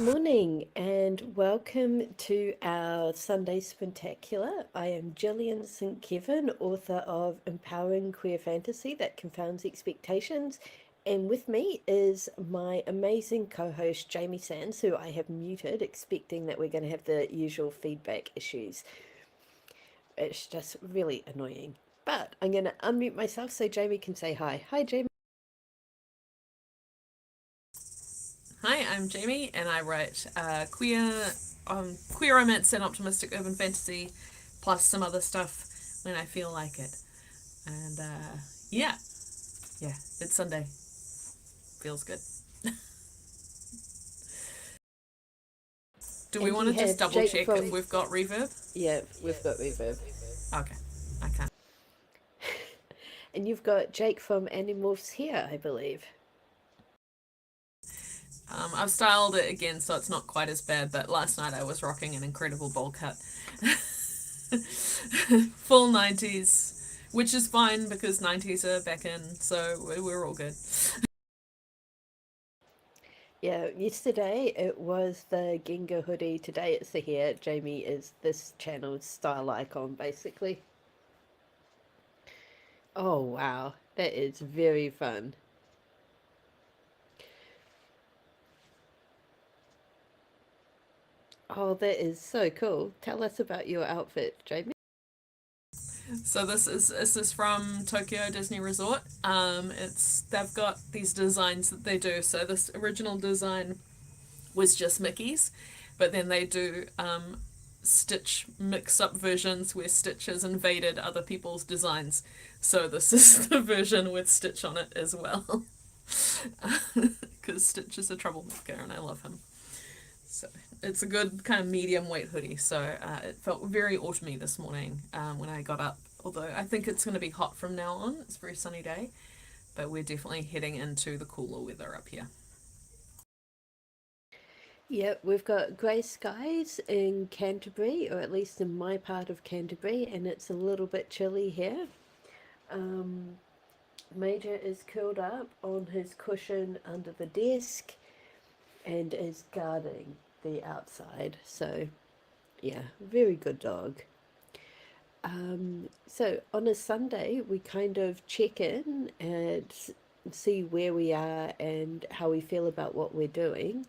morning and welcome to our Sunday Sprintacular. I am Gillian St. Kevern, author of Empowering Queer Fantasy That Confounds Expectations, and with me is my amazing co-host Jamie Sands, who I have muted, expecting that we're going to have the usual feedback issues. It's just really annoying. But I'm going to unmute myself so Jamie can say hi. Hi, Jamie. Hi, I'm Jamie, and I write queer romance and optimistic urban fantasy, plus some other stuff when I feel like it. And yeah, yeah, it's Sunday. Feels good. Do we And want you to just have double Jake check if from... we've got reverb? Yeah, we've got reverb. Okay, I can't. And you've got Jake from Animorphs here, I believe. I've styled it again so it's not quite as bad, but last night I was rocking an incredible bowl cut. Full 90s, which is fine because 90s are back in, so we're all good. Yeah, yesterday it was the Gengar hoodie. Today it's the hair. Jamie is this channel's style icon, basically. Oh, wow. That is very fun. Oh, that is so cool. Tell us about your outfit, Jamie. So this is from Tokyo Disney Resort. It's they've got these designs that they do. So this original design was just Mickey's, but then they do Stitch mix-up versions where Stitch has invaded other people's designs. So this is the version with Stitch on it as well, because Stitch is a troublemaker and I love him. So it's a good kind of medium weight hoodie. So it felt very autumny this morning when I got up. Although I think it's going to be hot from now on. It's a very sunny day, but we're definitely heading into the cooler weather up here. Yep, we've got grey skies in Canterbury, or at least in my part of Canterbury, and it's a little bit chilly here. Um, Major is curled up on his cushion under the desk and is guarding the outside. So, yeah, very good dog. So on a Sunday, we kind of check in and see where we are and how we feel about what we're doing.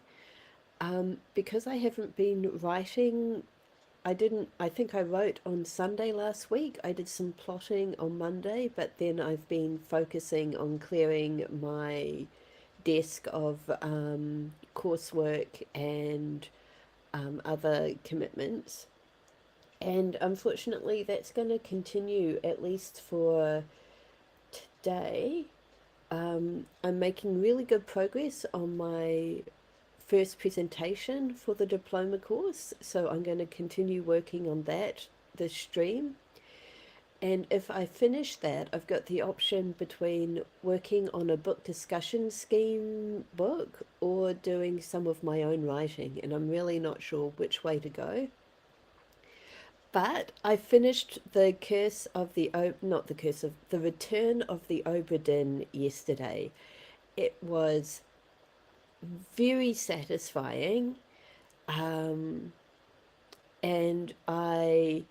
Because I haven't been writing, I think I wrote on Sunday last week. I did some plotting on Monday, but then I've been focusing on clearing my desk of coursework and other commitments. And unfortunately, that's going to continue at least for today. I'm making really good progress on my first presentation for the diploma course, so I'm going to continue working on that this stream. And if I finish that, I've got the option between working on a book discussion scheme book or doing some of my own writing, and I'm really not sure which way to go. But I finished the Curse of the not the Curse of the Return of the Obra Dinn yesterday. It was very satisfying, um, and I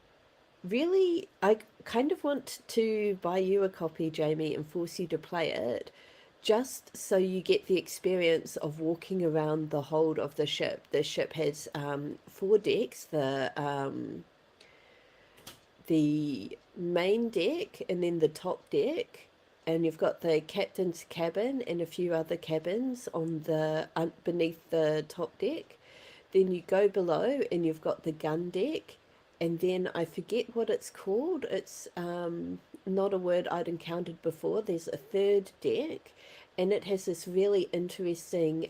kind of want to buy you a copy, Jamie, and force you to play it, just so you get the experience of walking around the hold of the ship. The ship has four decks. The main deck and then the top deck, and you've got the captain's cabin and a few other cabins on the beneath the top deck. Then you go below and you've got the gun deck, and then I forget what it's called. It's not a word I'd encountered before. There's a third deck, and it has this really interesting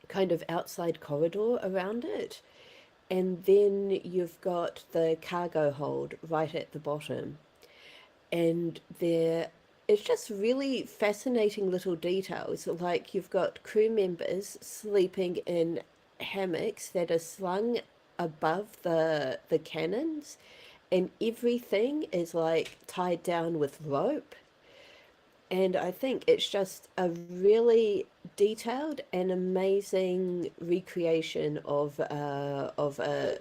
kind of outside corridor around it. And then you've got the cargo hold right at the bottom. And there, it's just really fascinating little details. Like you've got crew members sleeping in hammocks that are slung above the cannons, and everything is like tied down with rope. And I think it's just a really detailed and amazing recreation of a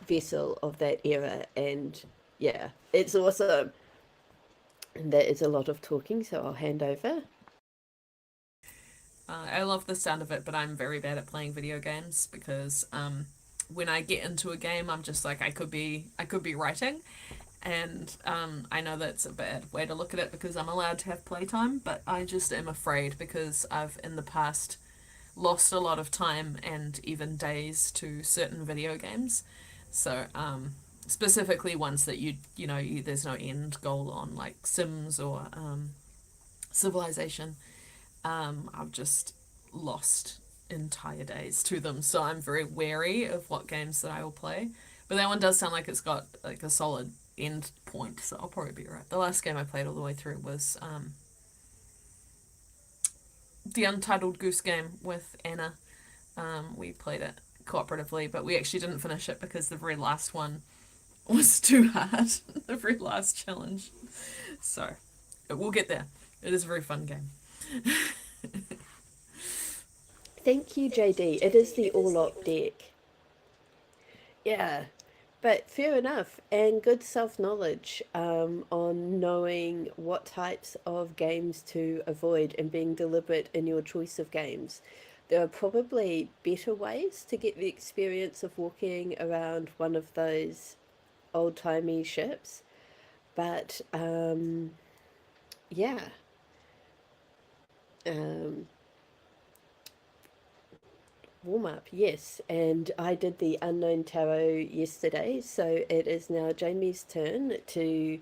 vessel of that era. And yeah, it's awesome. And that is a lot of talking, so I'll hand over. I love the sound of it, but I'm very bad at playing video games because when I get into a game, I'm just like I could be writing, and I know that's a bad way to look at it because I'm allowed to have playtime, but I just am afraid because I've in the past lost a lot of time and even days to certain video games. So specifically ones that there's no end goal on, like Sims or Civilization. I've just lost entire days to them, so I'm very wary of what games that I will play. But that one does sound like it's got like a solid end point, so I'll probably be right. The last game I played all the way through was the Untitled Goose Game with Anna. We played it cooperatively, but we actually didn't finish it because the very last one was too hard. The very last challenge. So we'll get there. It is a very fun game. Thank you, JD. It is the all-op deck. Yeah, but fair enough, and good self-knowledge on knowing what types of games to avoid and being deliberate in your choice of games. There are probably better ways to get the experience of walking around one of those old-timey ships, but yeah. Um, Warm up, yes. And I did the Unknown Tarot yesterday, so it is now Jamie's turn to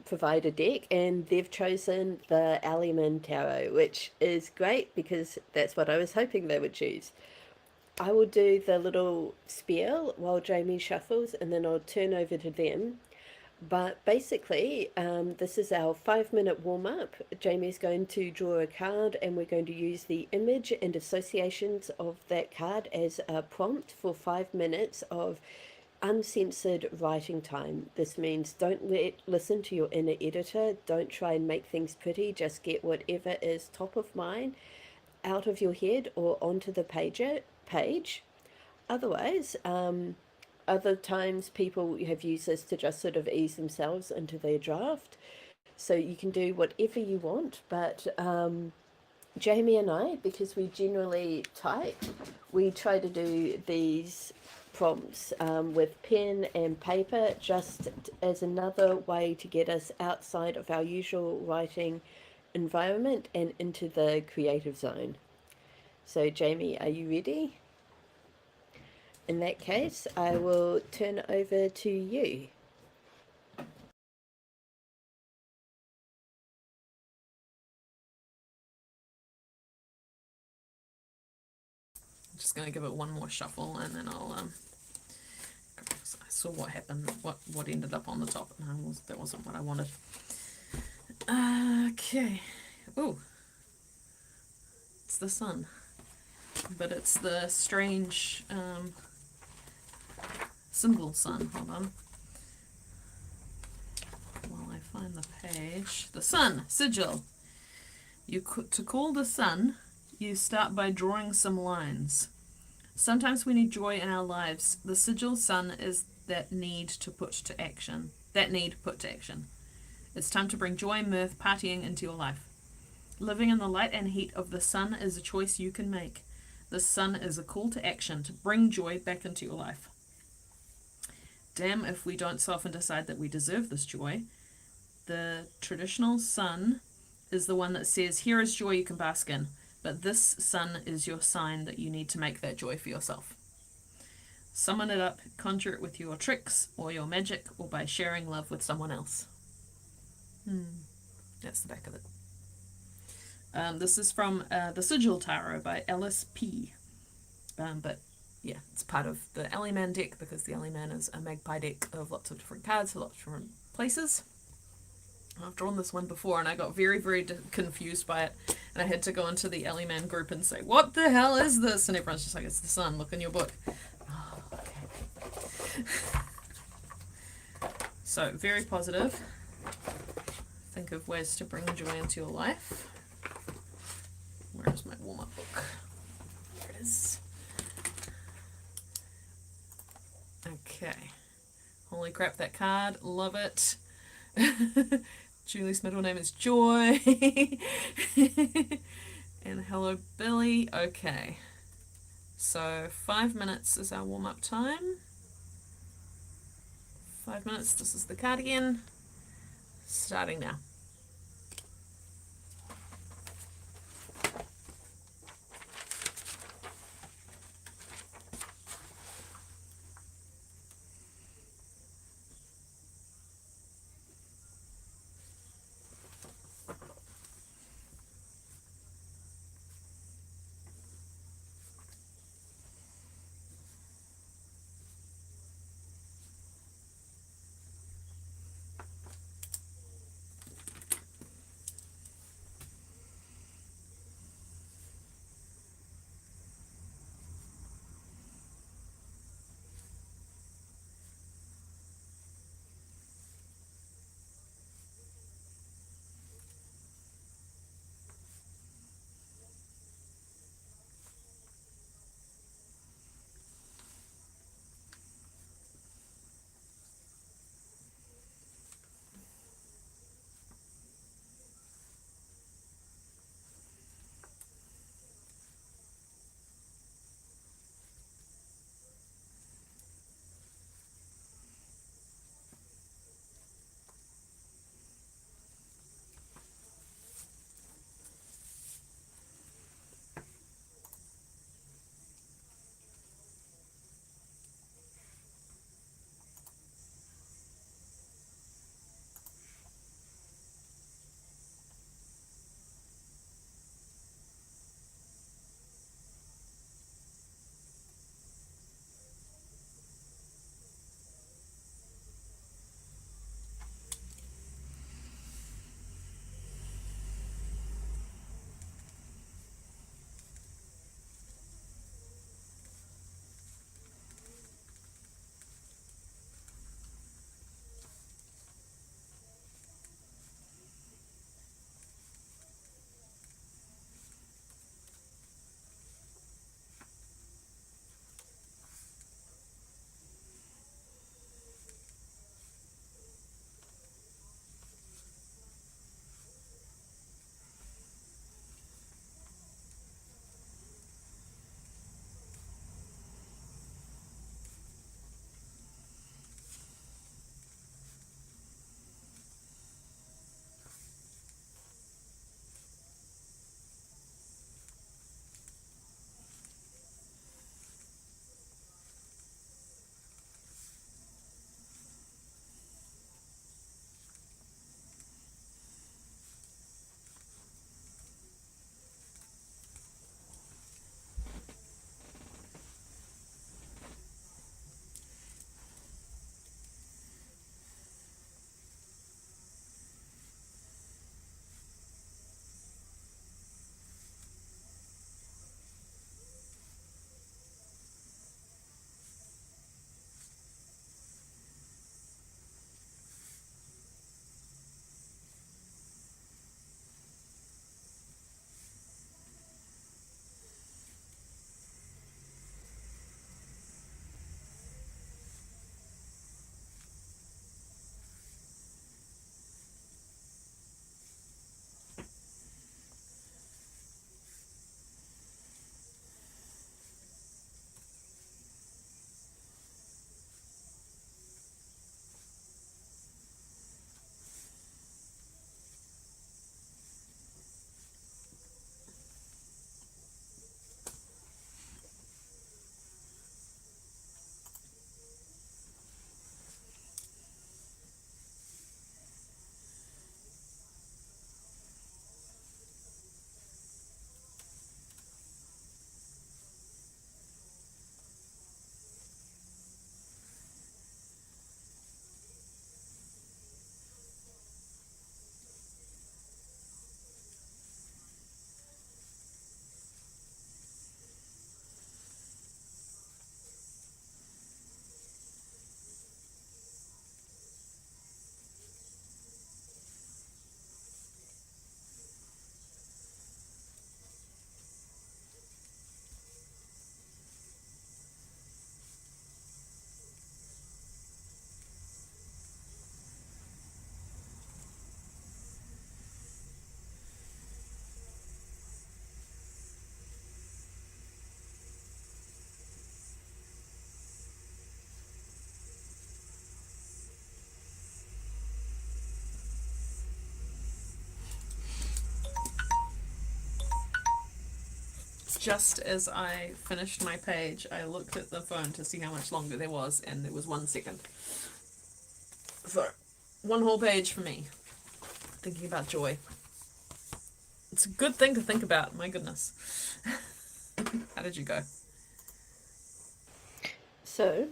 provide a deck, and they've chosen the Alliman Tarot, which is great because that's what I was hoping they would choose. I will do the little spiel while Jamie shuffles, and then I'll turn over to them. But basically, this is our 5-minute warm up. Jamie's going to draw a card, and we're going to use the image and associations of that card as a prompt for 5 minutes of uncensored writing time. This means don't listen to your inner editor. Don't try and make things pretty. Just get whatever is top of mind out of your head or onto the page. Otherwise, other times people have used this to just sort of ease themselves into their draft. So you can do whatever you want, but Jamie and I, because we generally type, we try to do these prompts with pen and paper just as another way to get us outside of our usual writing environment and into the creative zone. So Jamie, are you ready? In that case, I will turn over to you. I'm just gonna give it one more shuffle and then I'll I saw what happened, what ended up on the top. No, that wasn't what I wanted. Okay. Ooh. It's the sun. But it's the strange symbol sun. Hold on. While I find the page. The sun, sigil. To call the sun, you start by drawing some lines. Sometimes we need joy in our lives. The sigil sun is that need put to action. It's time to bring joy, mirth, partying into your life. Living in the light and heat of the sun is a choice you can make. The sun is a call to action to bring joy back into your life. Damn if we don't so often decide that we deserve this joy. The traditional sun is the one that says, here is joy you can bask in. But this sun is your sign that you need to make that joy for yourself. Summon it up, conjure it with your tricks or your magic or by sharing love with someone else. That's the back of it. This is from The Sigil Tarot by Alice P. But yeah, it's part of the Alliman deck because the Alliman is a magpie deck of lots of different cards for lots of different places. I've drawn this one before and I got very, very confused by it. And I had to go into the Alliman group and say, what the hell is this? And everyone's just like, it's the sun, look in your book. Oh, okay. So, very positive. I think of ways to bring joy into your life. Where is my warm-up book? There it is. Okay. Holy crap, that card. Love it. Julie's middle name is Joy. And hello, Billy. Okay. So 5 minutes is our warm-up time. 5 minutes. This is the card again. Starting now. just as I finished my page, I looked at the phone to see how much longer there was, and there was 1 second. So, one whole page for me. Thinking about joy. It's a good thing to think about, my goodness. How did you go? So,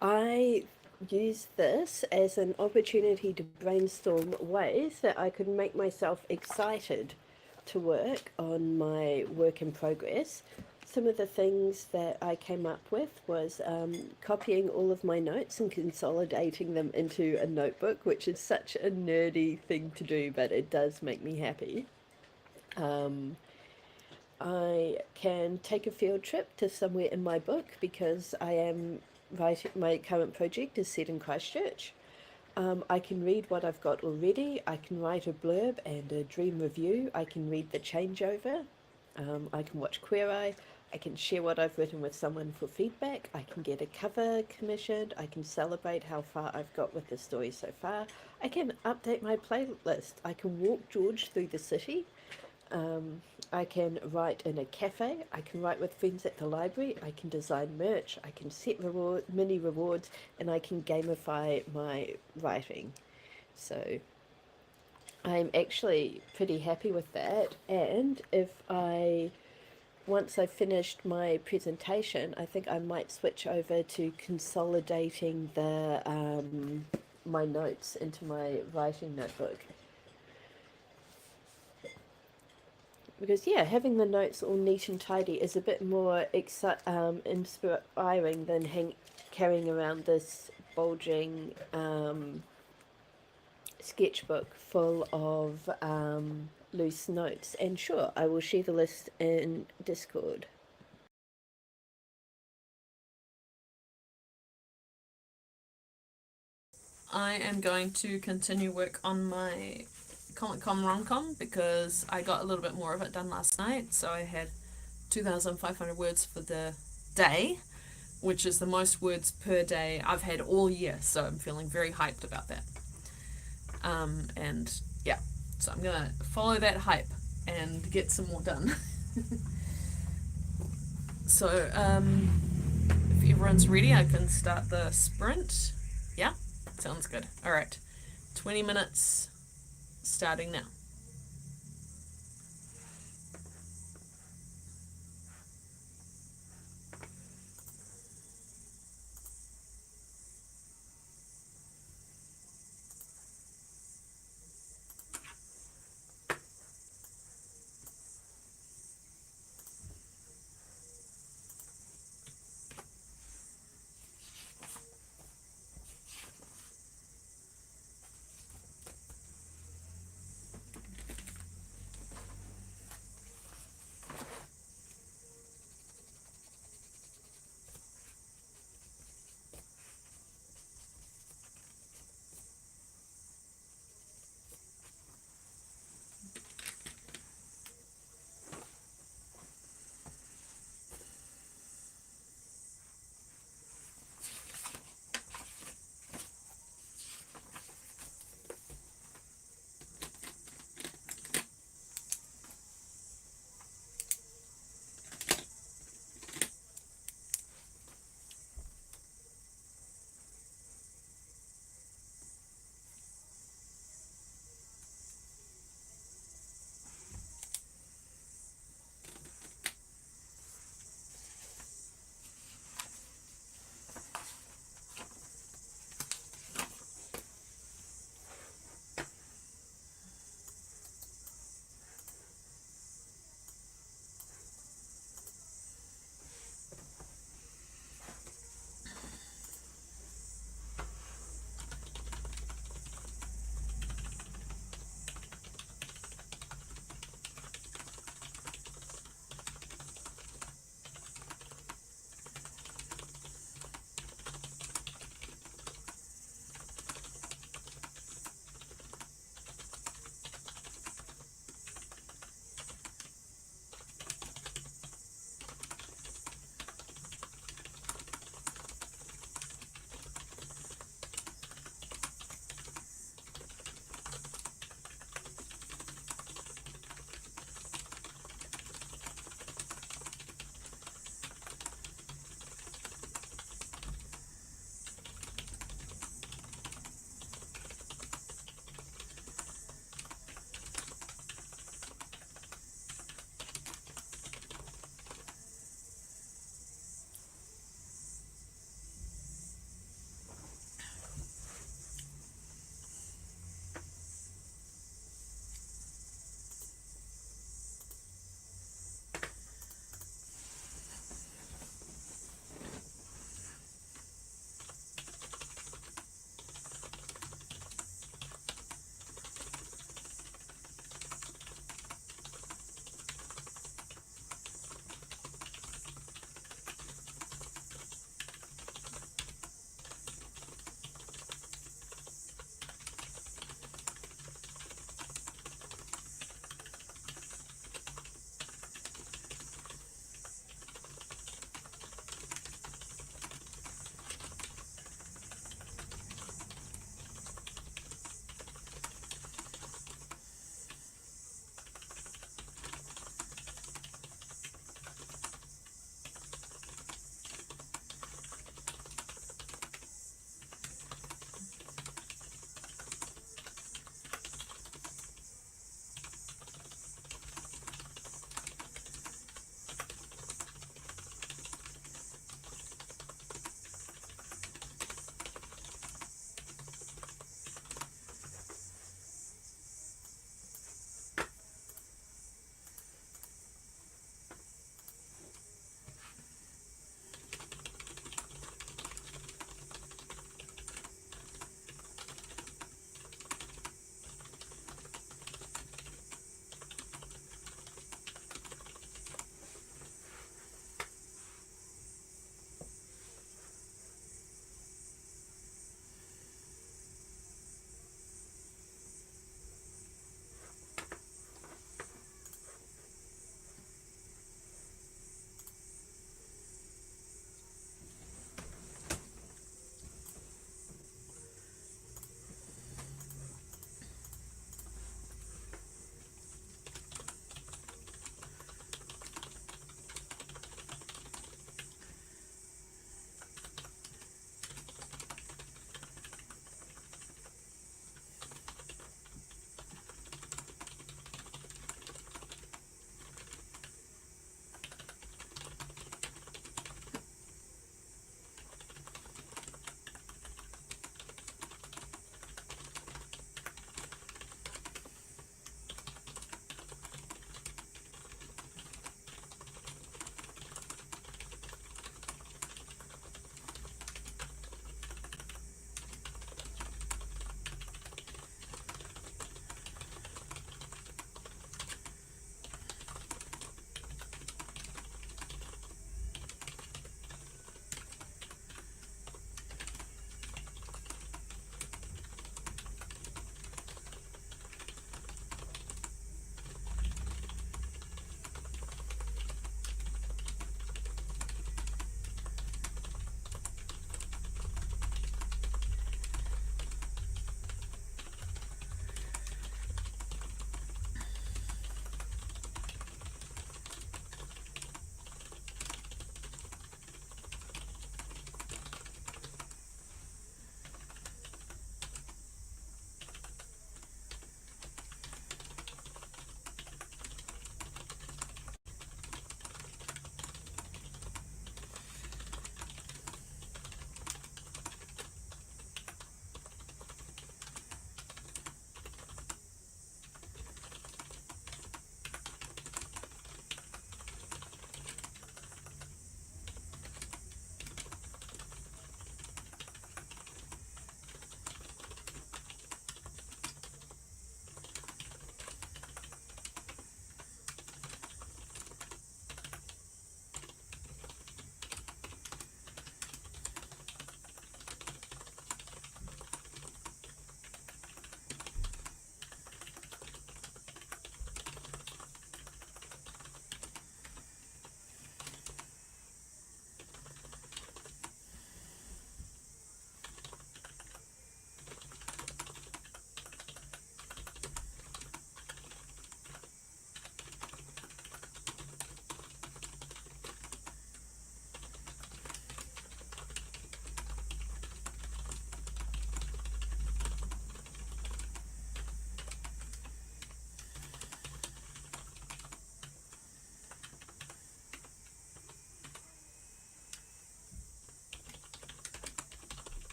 I used this as an opportunity to brainstorm ways that I could make myself excited to work on my work in progress. Some of the things that I came up with was copying all of my notes and consolidating them into a notebook, which is such a nerdy thing to do, but it does make me happy. I can take a field trip to somewhere in my book because I am writing, my current project is set in Christchurch. I can read what I've got already. I can write a blurb and a dream review. I can read the changeover. I can watch Queer Eye. I can share what I've written with someone for feedback. I can get a cover commissioned. I can celebrate how far I've got with the story so far. I can update my playlist. I can walk George through the city. I can write in a cafe. I can write with friends at the library. I can design merch. I can set mini rewards, and I can gamify my writing. So I'm actually pretty happy with that. And once I've finished my presentation, I think I might switch over to consolidating my notes into my writing notebook. Because yeah, having the notes all neat and tidy is a bit more inspiring than carrying around this bulging sketchbook full of loose notes. And sure, I will share the list in Discord. I am going to continue work on my Comic Con rom-com because I got a little bit more of it done last night. So I had 2,500 words for the day, which is the most words per day I've had all year. So I'm feeling very hyped about that. And yeah, so I'm gonna follow that hype and get some more done. So if everyone's ready, I can start the sprint. Yeah, sounds good. All right, 20 minutes starting now.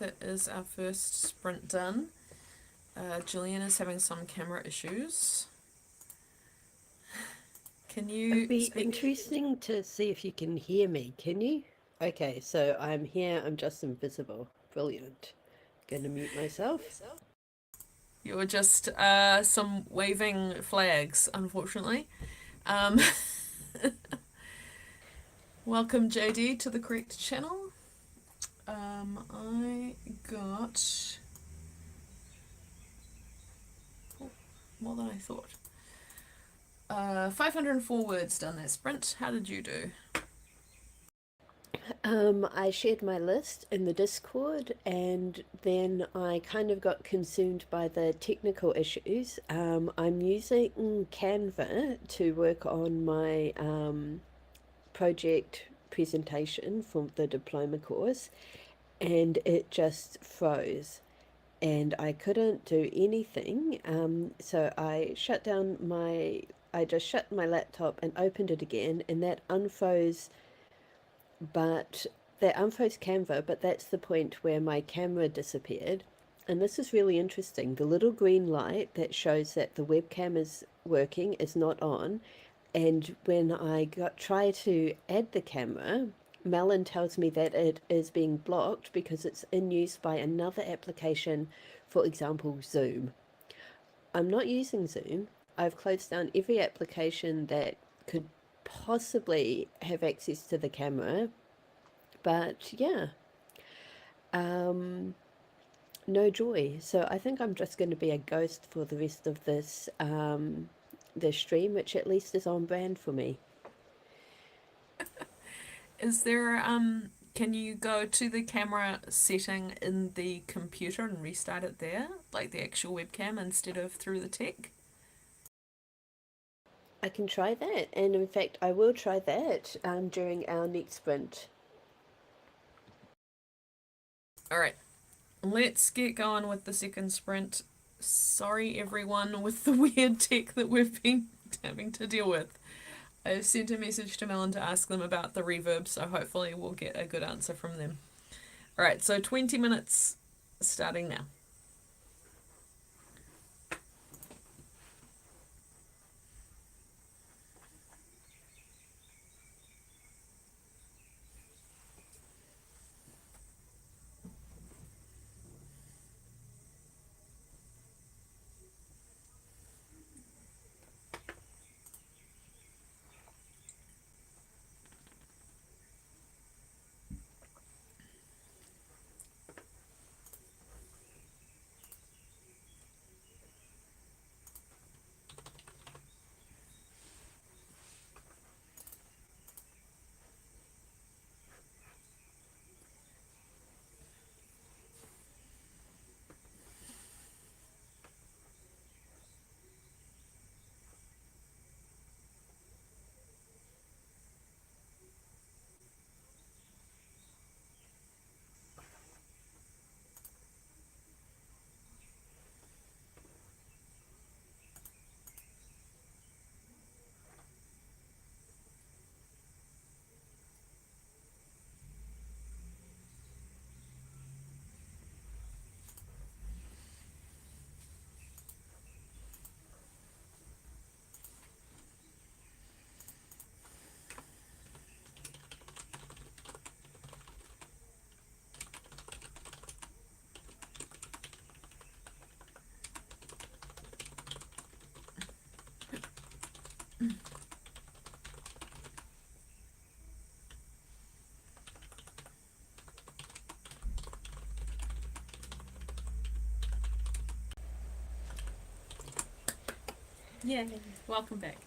that is our first sprint done. Gillian is having some camera issues. Can you It'd be speak? interesting to see if you can hear me. Can you? Okay, so I'm here. I'm just invisible. Brilliant. Going to mute myself. You were just some waving flags, unfortunately. Um, welcome, JD, to the correct channel. I got more than I thought. 504 words done that sprint. How did you do? I shared my list in the Discord, and then I kind of got consumed by the technical issues. I'm using Canva to work on my project presentation for the diploma course, and it just froze. And I couldn't do anything. So I just shut my laptop and opened it again, and that unfroze. But that unfroze Canva. But that's the point where my camera disappeared. And this is really interesting. The little green light that shows that the webcam is working is not on. And when I try to add the camera, Melon tells me that it is being blocked because it's in use by another application, for example, Zoom. I'm not using Zoom. I've closed down every application that could possibly have access to the camera. But yeah, no joy. So I think I'm just going to be a ghost for the rest of this stream, which at least is on brand for me. Is there can you go to the camera setting in the computer and restart it there, like the actual webcam instead of through the tech? I can try that, and in fact, I will try that during our next sprint. All right, let's get going with the second sprint. Sorry, everyone, with the weird tech that we've been having to deal with. I sent a message to Melon to ask them about the reverb, so hopefully we'll get a good answer from them. All right, so 20 minutes starting now. Yeah, welcome back.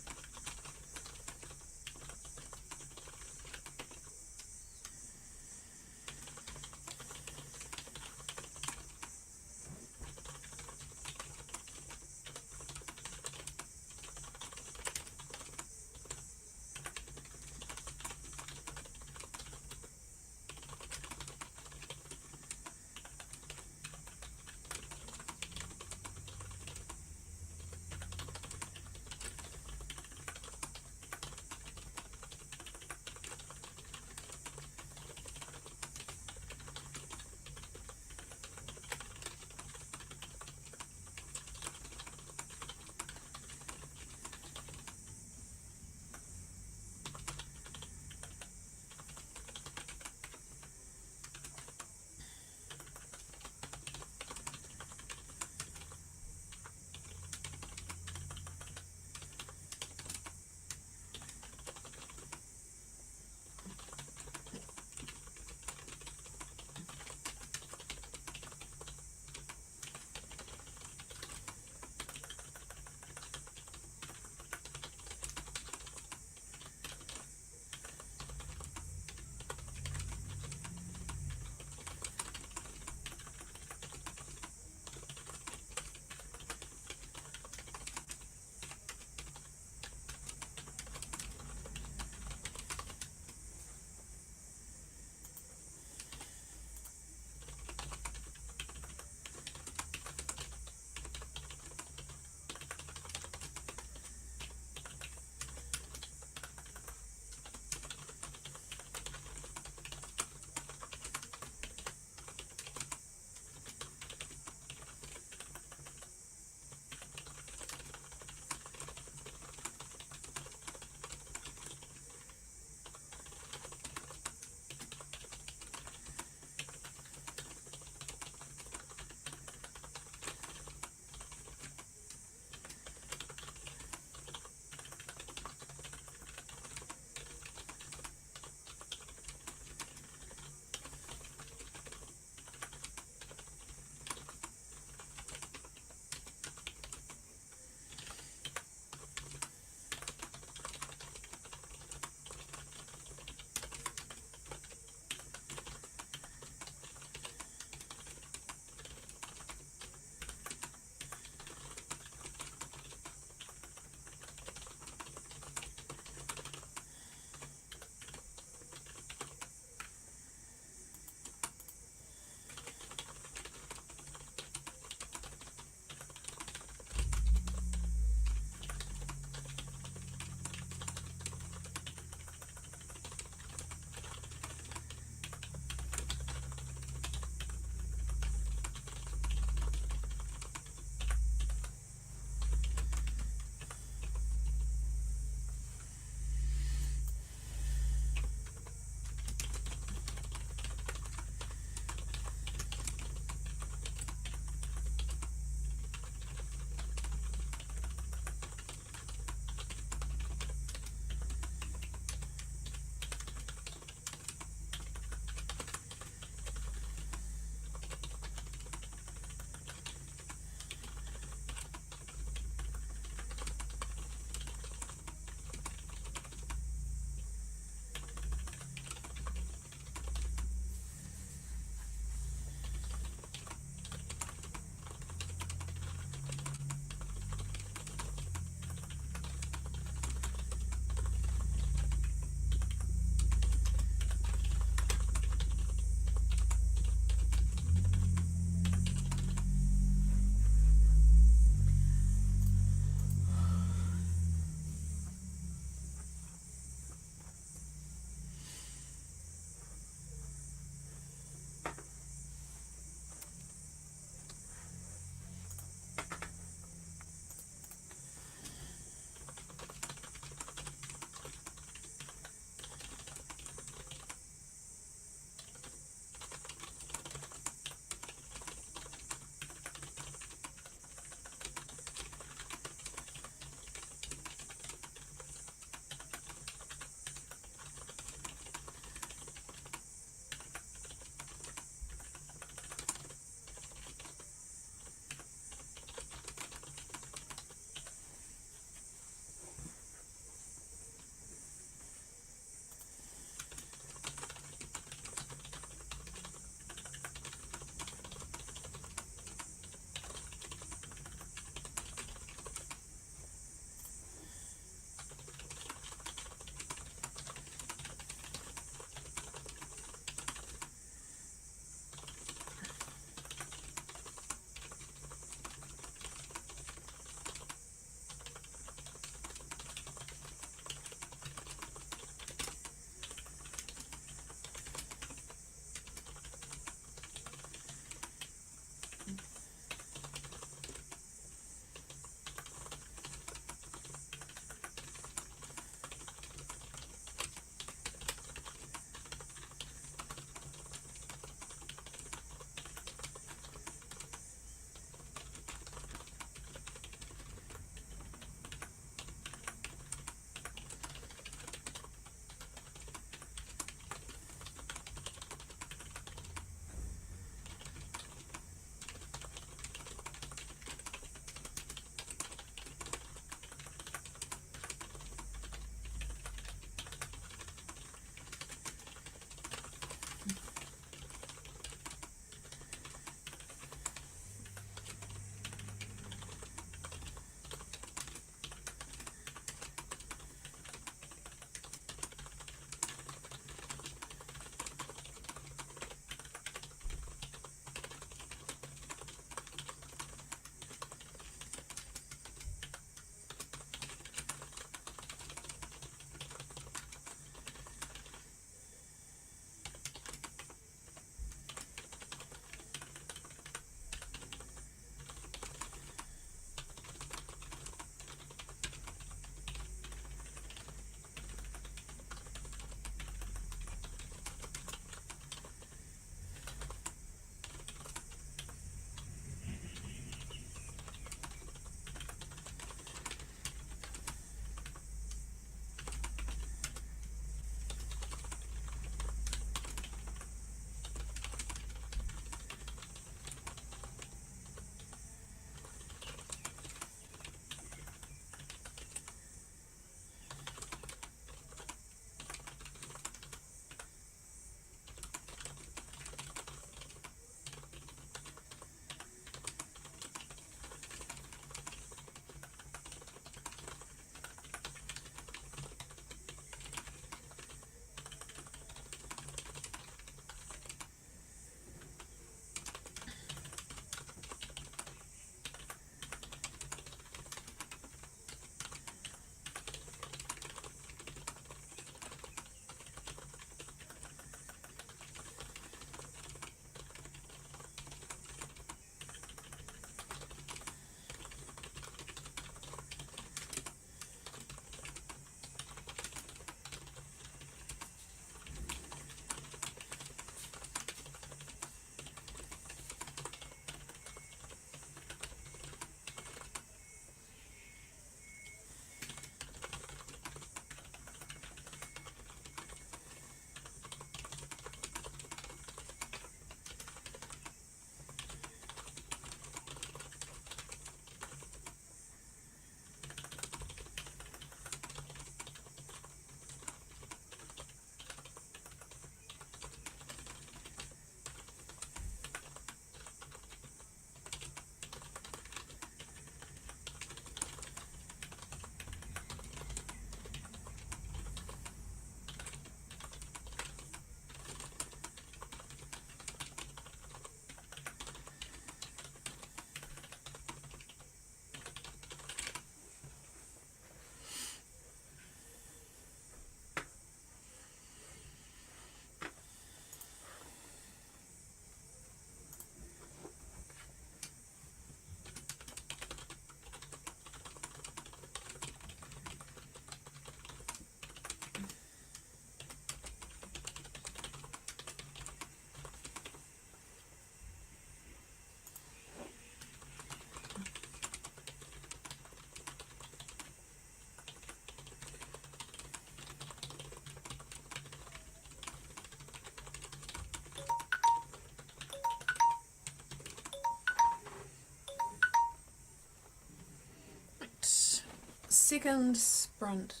second sprint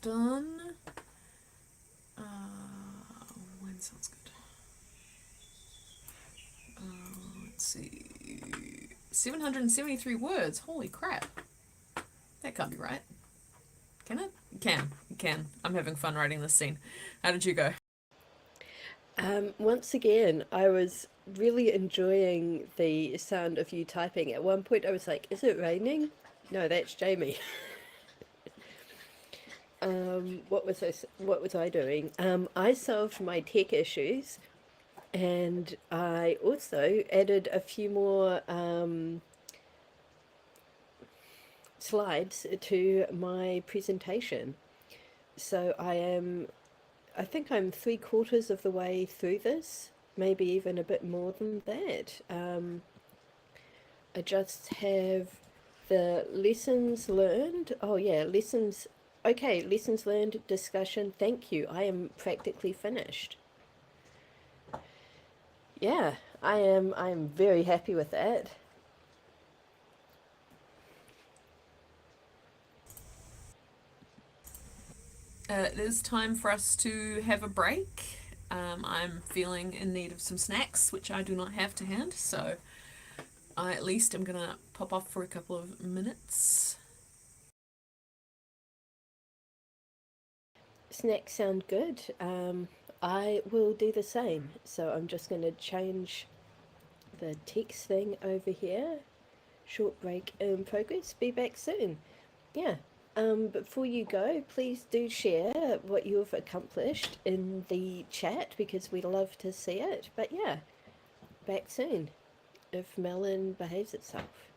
done. Uh, when sounds good. Let's see. 773 words. Holy crap. That can't be right. Can it? It can. It can. I'm having fun writing this scene. How did you go? Once again, I was really enjoying the sound of you typing. At one point, I was like, "Is it raining?" No, that's Jamie. What was I doing? I solved my tech issues, and I also added a few more slides to my presentation. So I think I'm 3/4 of the way through this, maybe even a bit more than that. I just have the lessons learned. Oh yeah, lessons. Okay, lessons learned discussion. Thank you. I am practically finished. Yeah, I am very happy with that. It is time for us to have a break. I'm feeling in need of some snacks, which I do not have to hand, so I at least am gonna pop off for a couple of minutes. Snacks sound good. I will do the same. So I'm just going to change the text thing over here. Short break in progress. Be back soon. Yeah. Before you go, please do share what you've accomplished in the chat because we'd love to see it. But yeah, back soon if Melon behaves itself.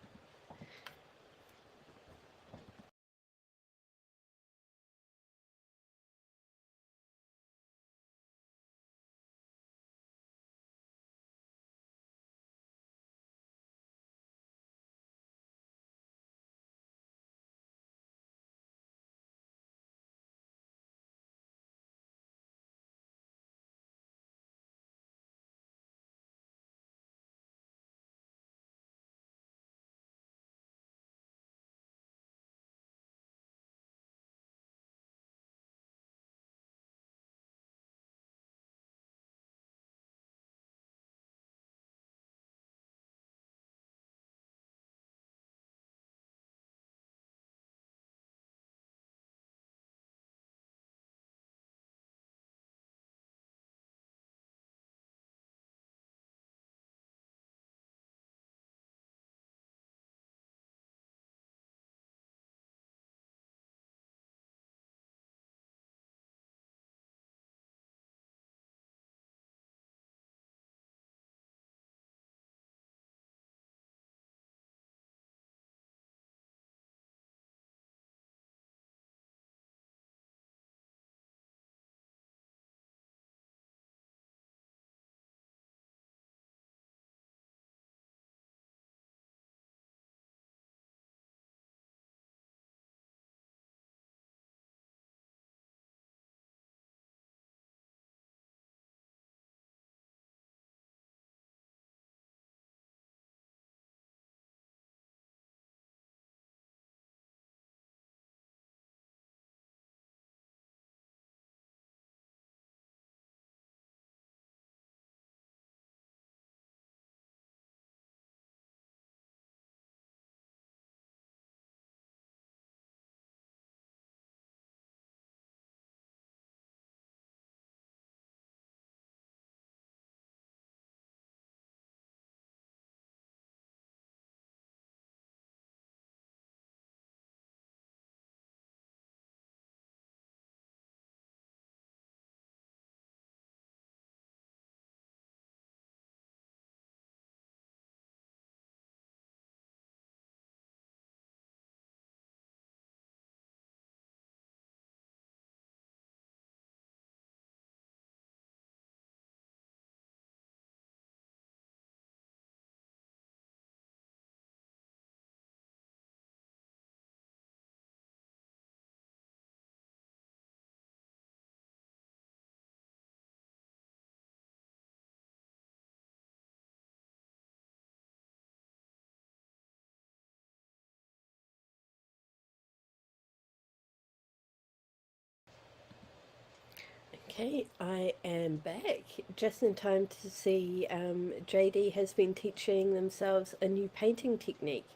Okay, I am back just in time to see JD has been teaching themselves a new painting technique.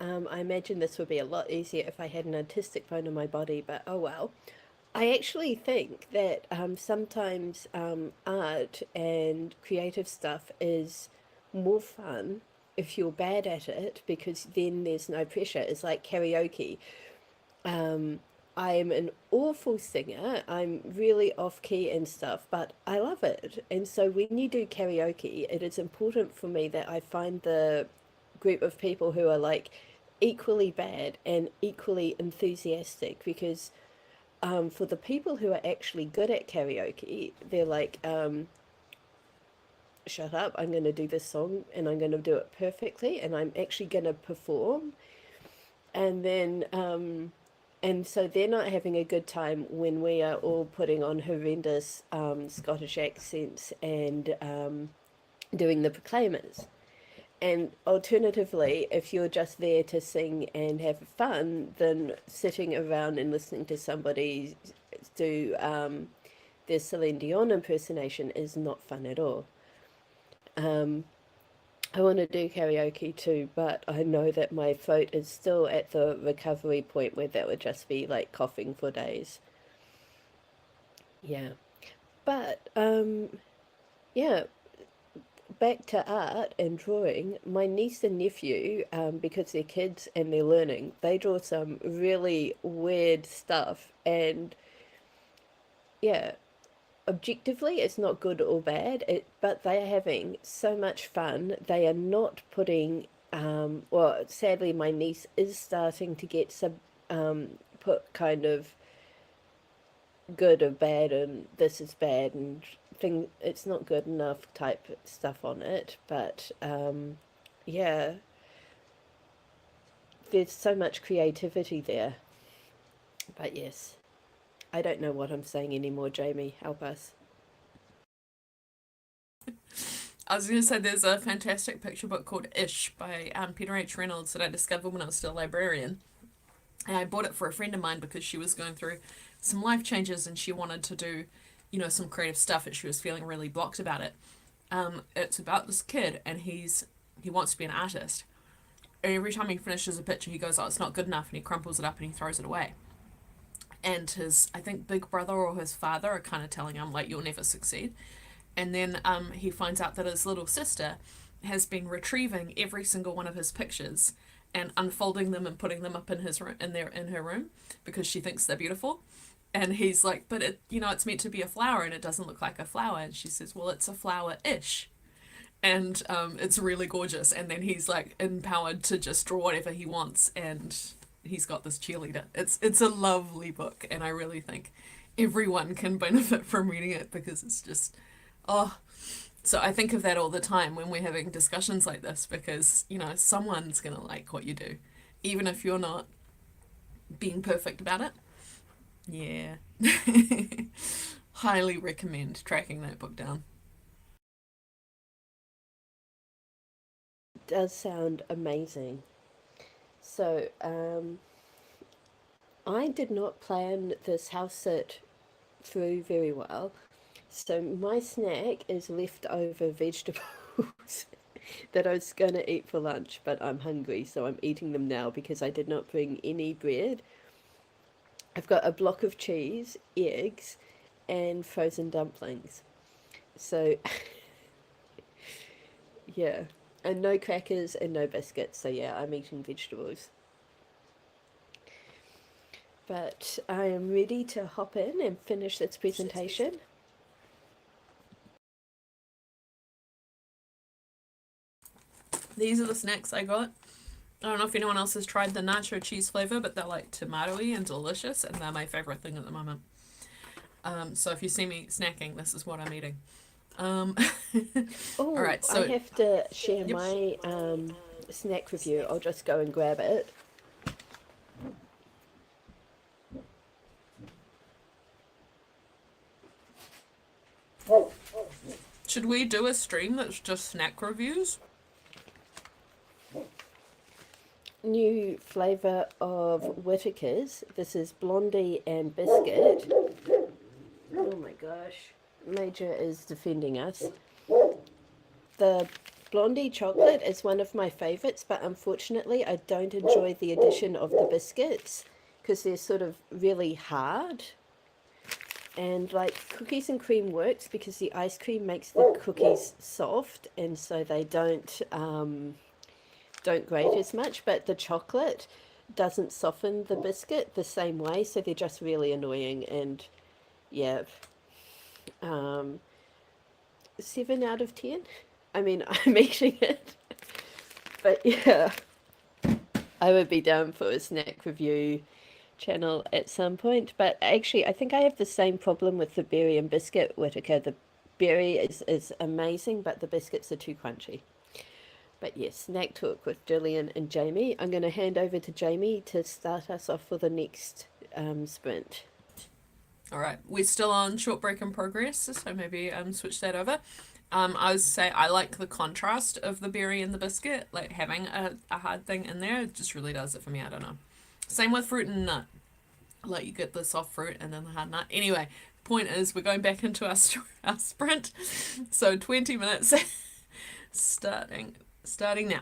I imagine this would be a lot easier if I had an artistic bone in my body, but oh well. I actually think that sometimes art and creative stuff is more fun if you're bad at it because then there's no pressure. It's like karaoke. Um, I'm an awful singer. I'm really off key and stuff, but I love it. And so when you do karaoke, it is important for me that I find the group of people who are like equally bad and equally enthusiastic because for the people who are actually good at karaoke, they're like, shut up, I'm going to do this song and I'm going to do it perfectly and I'm actually going to perform. And then and so they're not having a good time when we are all putting on horrendous Scottish accents and doing the proclaimers. And alternatively, if you're just there to sing and have fun, then sitting around and listening to somebody do their Celine Dion impersonation is not fun at all. Um, I want to do karaoke too, but I know that my throat is still at the recovery point where that would just be like coughing for days. Yeah. But yeah, back to art and drawing. My niece and nephew, because they're kids and they're learning, they draw some really weird stuff. And yeah, objectively, it's not good or bad, but they are having so much fun. They are not putting, well, sadly, my niece is starting to get some put kind of good or bad and this is bad and thing it's not good enough type stuff on it, but yeah, there's so much creativity there. But yes, I don't know what I'm saying anymore. Jamie, help us. I was going to say there's a fantastic picture book called Ish by Peter H. Reynolds that I discovered when I was still a librarian. And I bought it for a friend of mine because she was going through some life changes and she wanted to do, some creative stuff and she was feeling really blocked about it. It's about this kid and he wants to be an artist. And every time he finishes a picture, he goes, "Oh, it's not good enough," and he crumples it up and he throws it away. And his, I think, big brother or his father are kind of telling him, like, "You'll never succeed." And then he finds out that his little sister has been retrieving every single one of his pictures and unfolding them and putting them up in his room, in her room, because she thinks they're beautiful. And he's like, "But it's meant to be a flower and it doesn't look like a flower." And she says, "Well, it's a flower-ish." And it's really gorgeous. And then he's like empowered to just draw whatever he wants, and he's got this cheerleader. It's a lovely book, and I really think everyone can benefit from reading it because it's just, oh. So I think of that all the time when we're having discussions like this because someone's gonna like what you do, even if you're not being perfect about it. Yeah. Highly recommend tracking that book down. Does sound amazing. So I did not plan this house sit through very well. So my snack is leftover vegetables that I was going to eat for lunch, but I'm hungry, so I'm eating them now because I did not bring any bread. I've got a block of cheese, eggs, and frozen dumplings. So yeah, and no crackers and no biscuits. So yeah, I'm eating vegetables. But I am ready to hop in and finish this presentation. These are the snacks I got. I don't know if anyone else has tried the nacho cheese flavor, but they're like tomatoey and delicious, and they're my favorite thing at the moment. So if you see me snacking, this is what I'm eating. All Oh, right, I so have to share yep. my snack with you. I'll just go and grab it. Should we do a stream that's just snack reviews? New flavour of Whittaker's. This is Blondie and Biscuit. Oh my gosh. Major is defending us. The Blondie chocolate is one of my favourites, but unfortunately I don't enjoy the addition of the biscuits because they're sort of really hard. And like cookies and cream works because the ice cream makes the cookies soft, and so they don't grate as much. But the chocolate doesn't soften the biscuit the same way, so they're just really annoying. And yeah, 7 out of 10. I mean, I'm eating it, but yeah, I would be down for a snack review channel at some point. But actually, I think I have the same problem with the berry and biscuit, Whitaker. The berry is amazing, but the biscuits are too crunchy. But yes, snack talk with Gillian and Jamie. I'm going to hand over to Jamie to start us off for the next sprint. All right, we're still on short break in progress, so maybe switch that over. I would say I like the contrast of the berry and the biscuit, like having a hard thing in there. It just really does it for me. I don't know. Same with fruit and nut. Like you get the soft fruit and then the hard nut. Anyway, point is we're going back into our sprint. So 20 minutes starting now.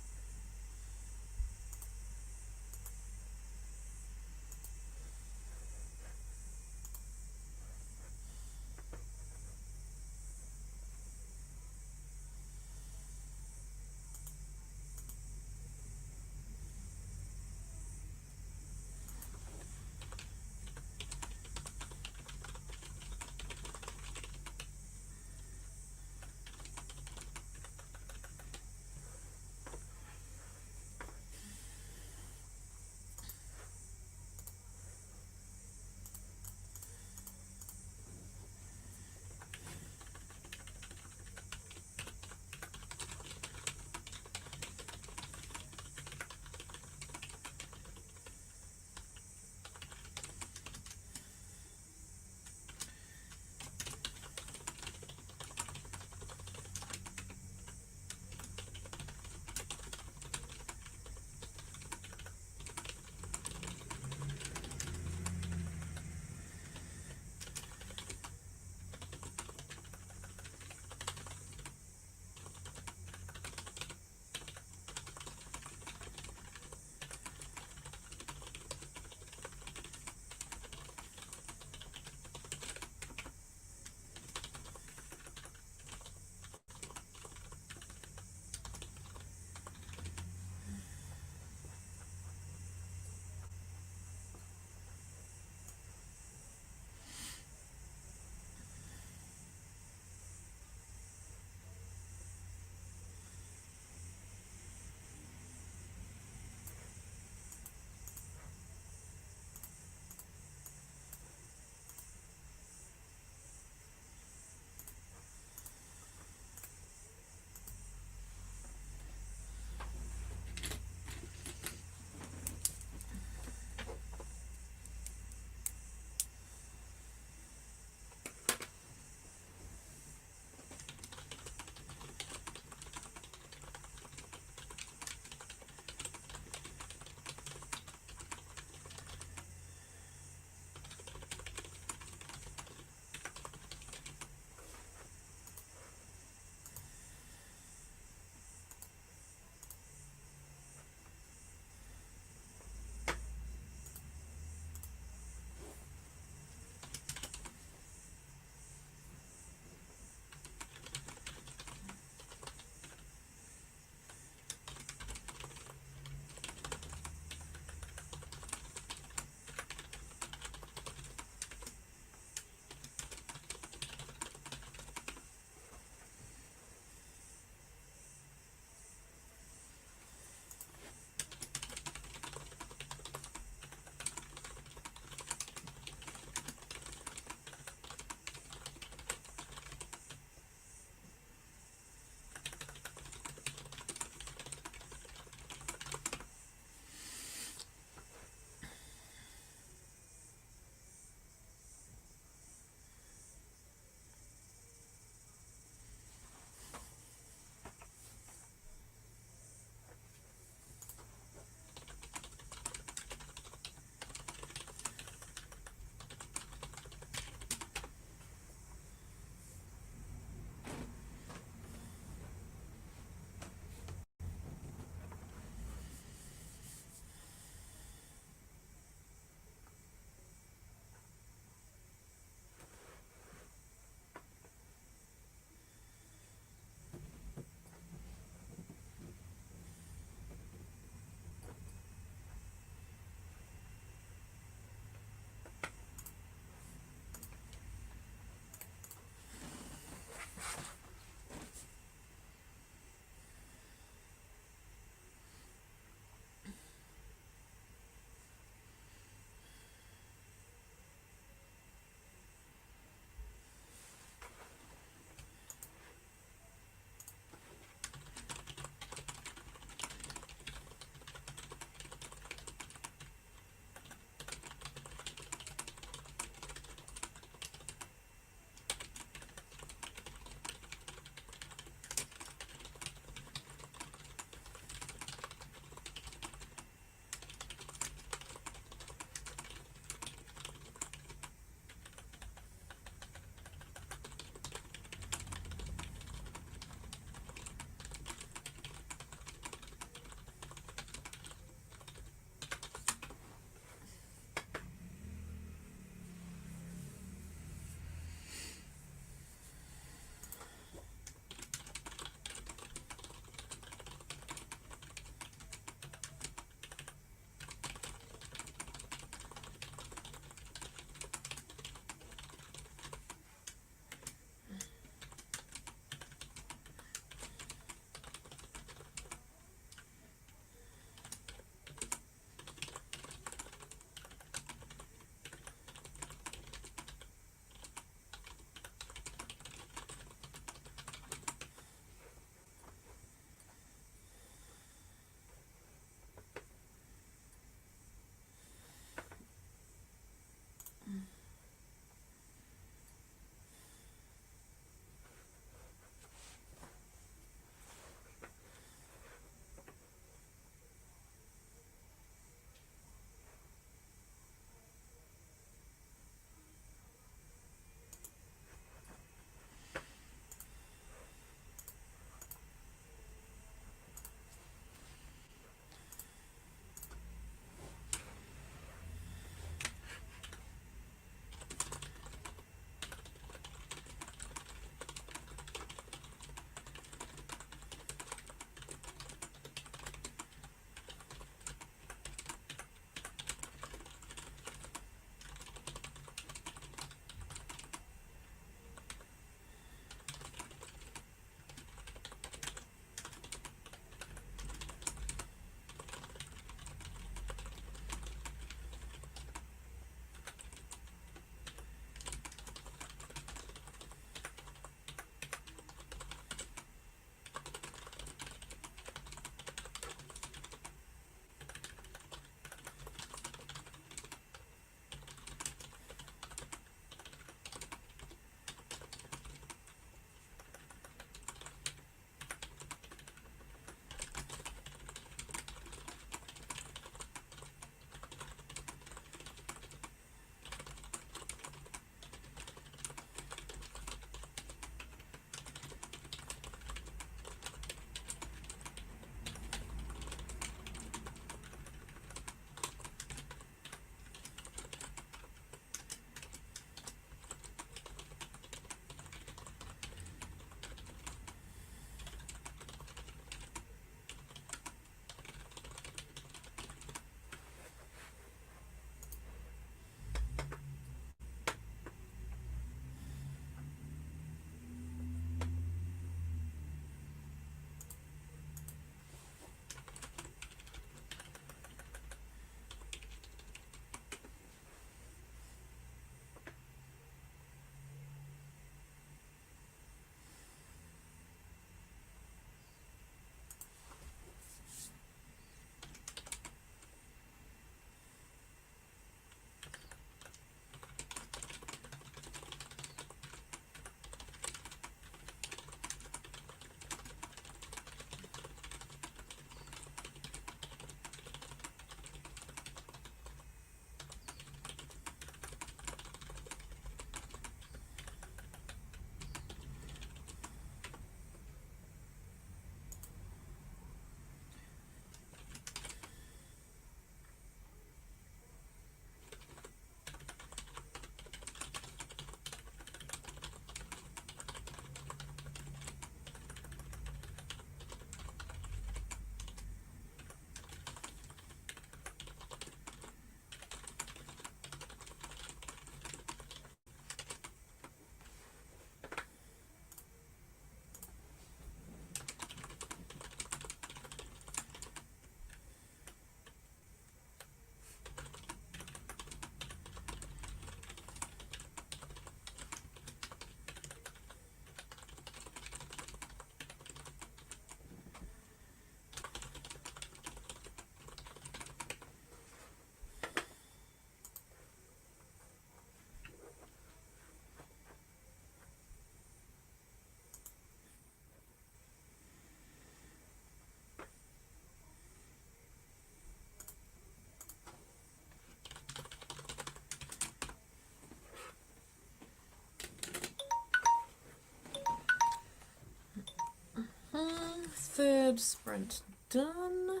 third sprint done.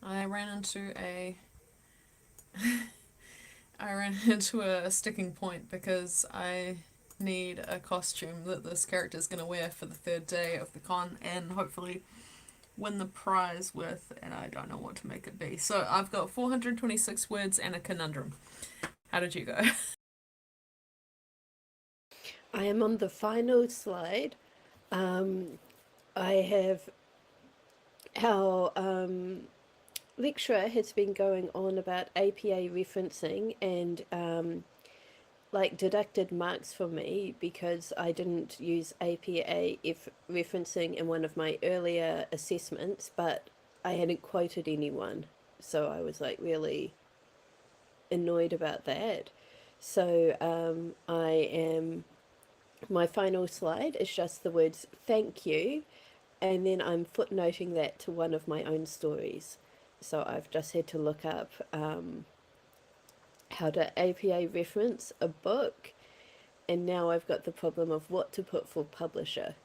I ran into a sticking point because I need a costume that this character is going to wear for the third day of the con and hopefully win the prize with, and I don't know what to make it be. So I've got 426 words and a conundrum. How did you go? I am on the final slide. I have our lecturer has been going on about APA referencing and like deducted marks for me because I didn't use APA referencing in one of my earlier assessments, but I hadn't quoted anyone. So I was like really annoyed about that. So my final slide is just the words thank you, and then I'm footnoting that to one of my own stories. So I've just had to look up how to APA reference a book, and now I've got the problem of what to put for publisher.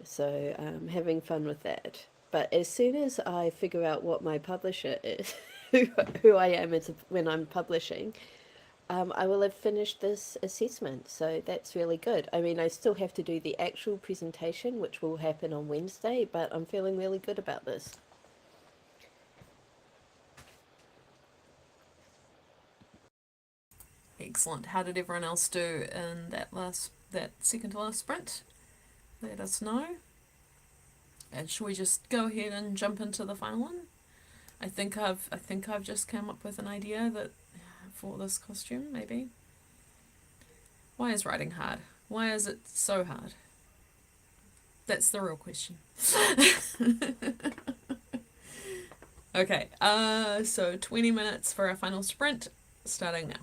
So I'm having fun with that. But as soon as I figure out what my publisher is, who I am when I'm publishing, I will have finished this assessment. So that's really good. I mean, I still have to do the actual presentation, which will happen on Wednesday, but I'm feeling really good about this. Excellent. How did everyone else do in that second to last sprint? Let us know. And should we just go ahead and jump into the final one? I think I've just come up with an idea that for this costume, maybe. Why is writing hard? Why is it so hard? That's the real question. Okay, so 20 minutes for our final sprint, starting now.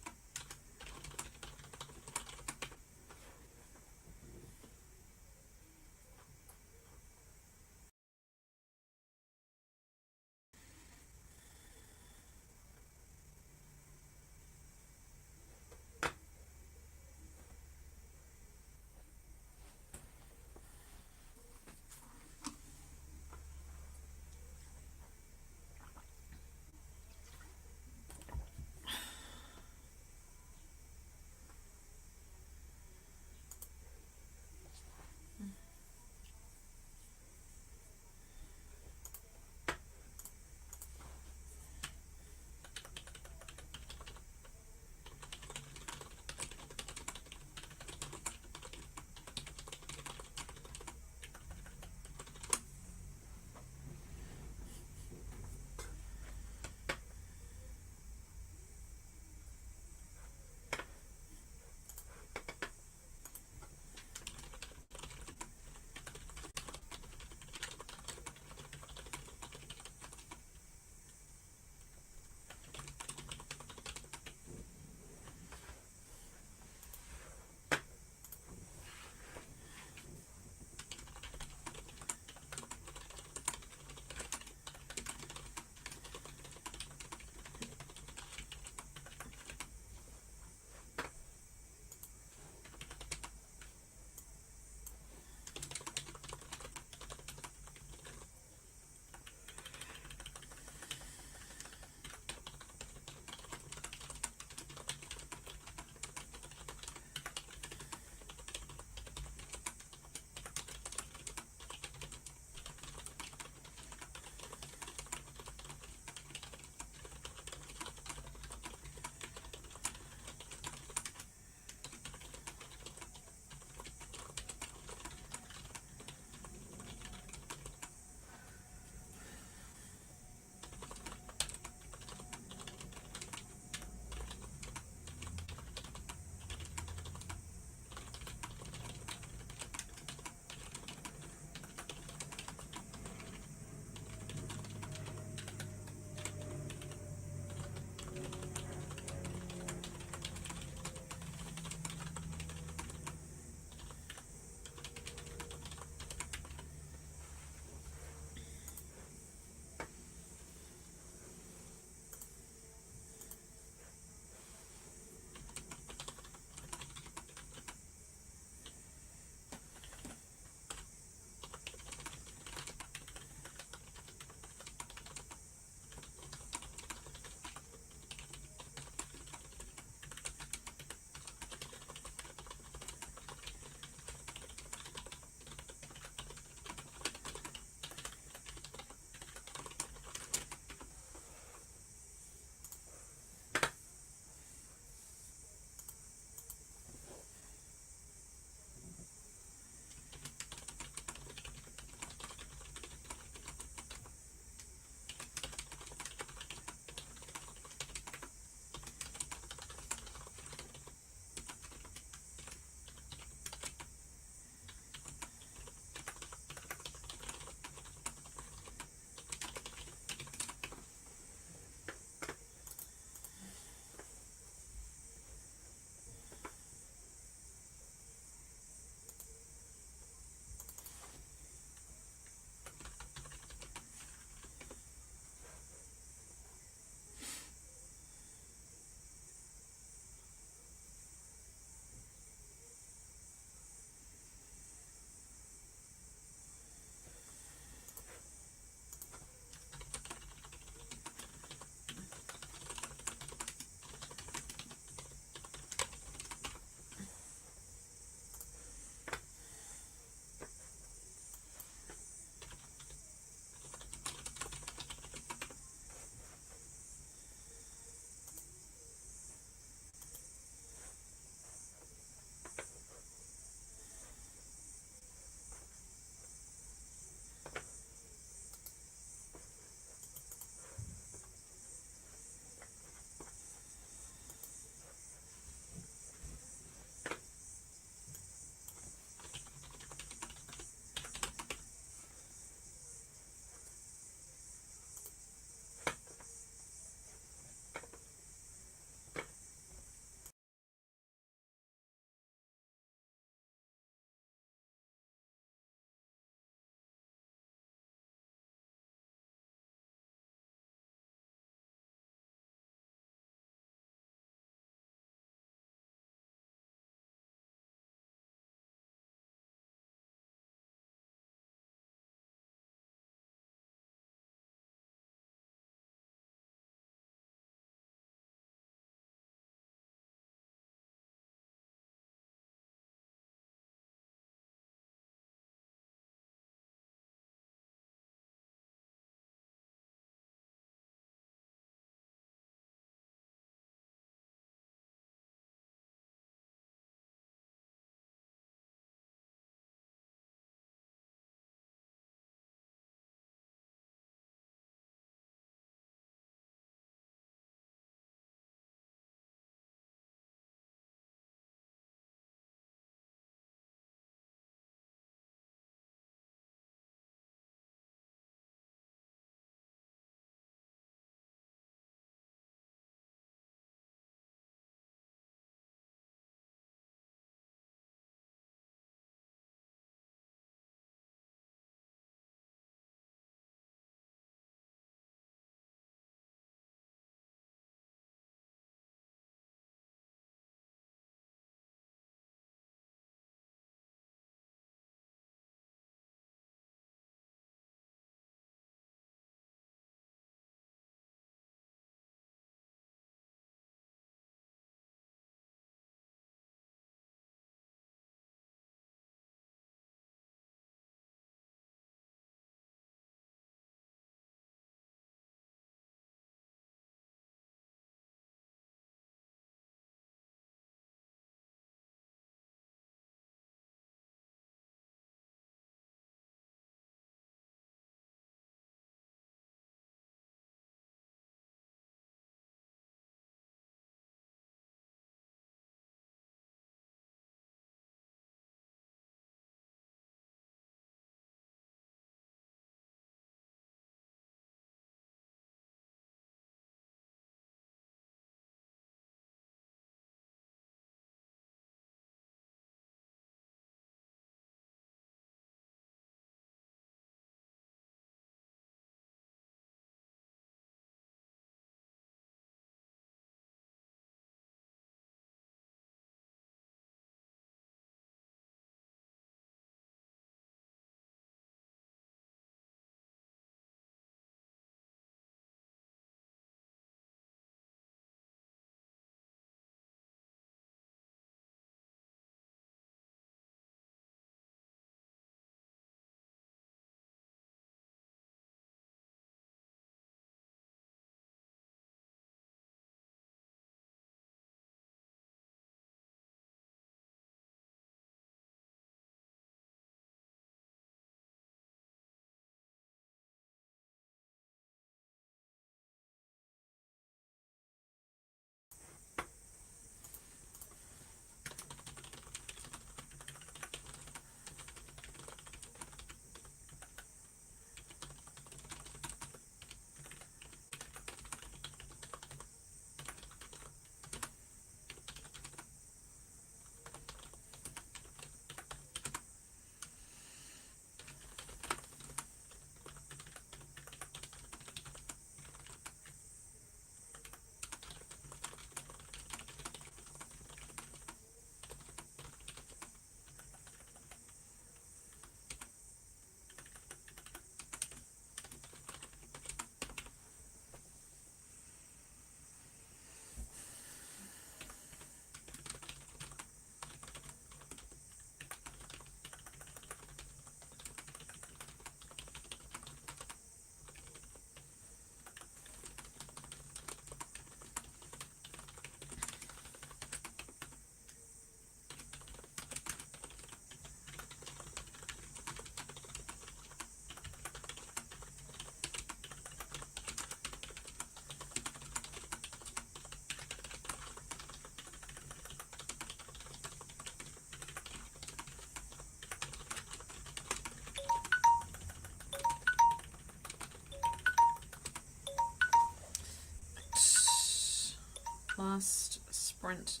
last sprint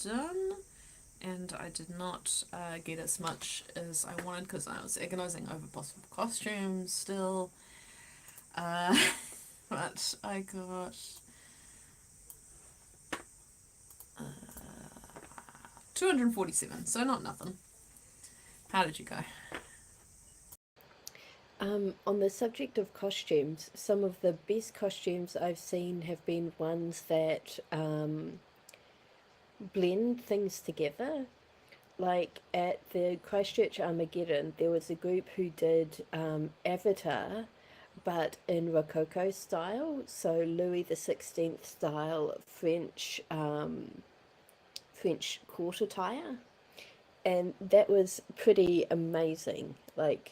done, and I did not get as much as I wanted because I was agonizing over possible costumes still. But I got 247, so not nothing. How did you go? On the subject of costumes, some of the best costumes I've seen have been ones that blend things together. Like at the Christchurch Armageddon, there was a group who did Avatar, but in Rococo style, so Louis XVI style French court attire, and that was pretty amazing. Like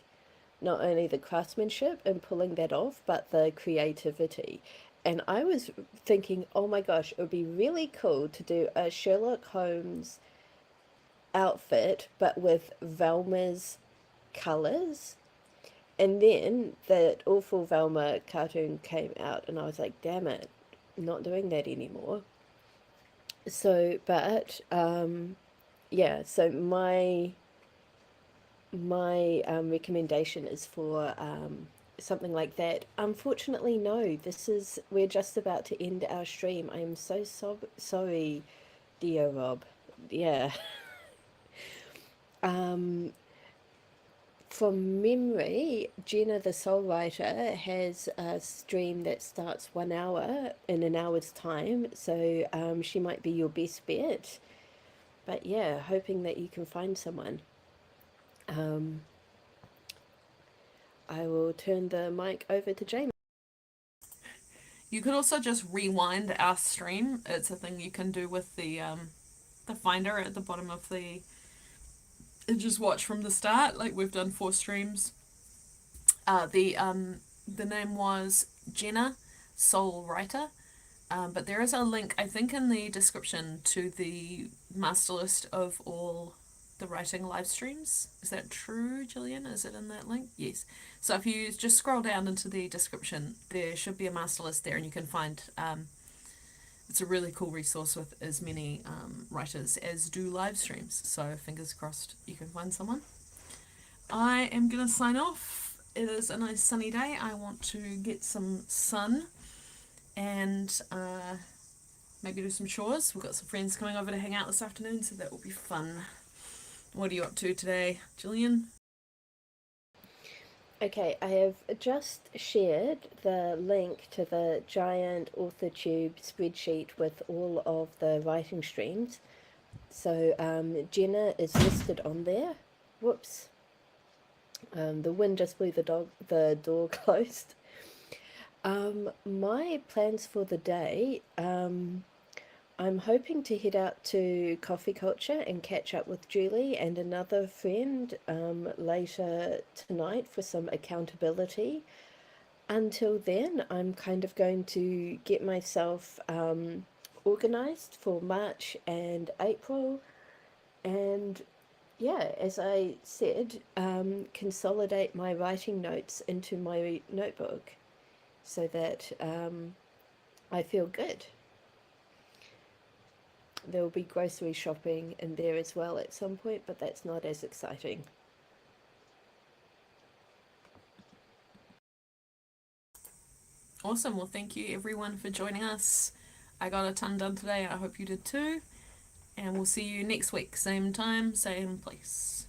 not only the craftsmanship in pulling that off, but the creativity. And I was thinking, oh my gosh, it would be really cool to do a Sherlock Holmes outfit, but with Velma's colours. And then that awful Velma cartoon came out, and I was like, damn it, I'm not doing that anymore. So, but yeah, so my recommendation is for something like that. Unfortunately, no, we're just about to end our stream. I am so sorry, dear Rob. Yeah. From memory, Jenna the Soul Writer has a stream that starts 1 hour in an hour's time, so she might be your best bet. But yeah, hoping that you can find someone. I will turn the mic over to Jamie. You could also just rewind our stream. It's a thing you can do with the finder at the bottom of the. And just watch from the start. Like we've done 4 streams. The name was Jenna Soul Writer. But there is a link, I think, in the description to the master list of all the writing live streams. Is that true, Gillian? Is it in that link? Yes. So if you just scroll down into the description, there should be a master list there, and you can find. It's a really cool resource with as many writers as do live streams. So fingers crossed you can find someone. I am gonna sign off. It is a nice sunny day. I want to get some sun and maybe do some chores. We've got some friends coming over to hang out this afternoon, so that will be fun. What are you up to today, Gillian? Okay, I have just shared the link to the giant AuthorTube spreadsheet with all of the writing streams. So Jenna is listed on there. Whoops. The wind just blew the door closed. My plans for the day, I'm hoping to head out to Coffee Culture and catch up with Julie and another friend later tonight for some accountability. Until then, I'm kind of going to get myself organized for March and April, and yeah, as I said, consolidate my writing notes into my notebook so that I feel good. There will be grocery shopping in there as well at some point, but that's not as exciting. Awesome. Well, thank you everyone for joining us. I got a ton done today, and I hope you did too. And we'll see you next week, same time, same place.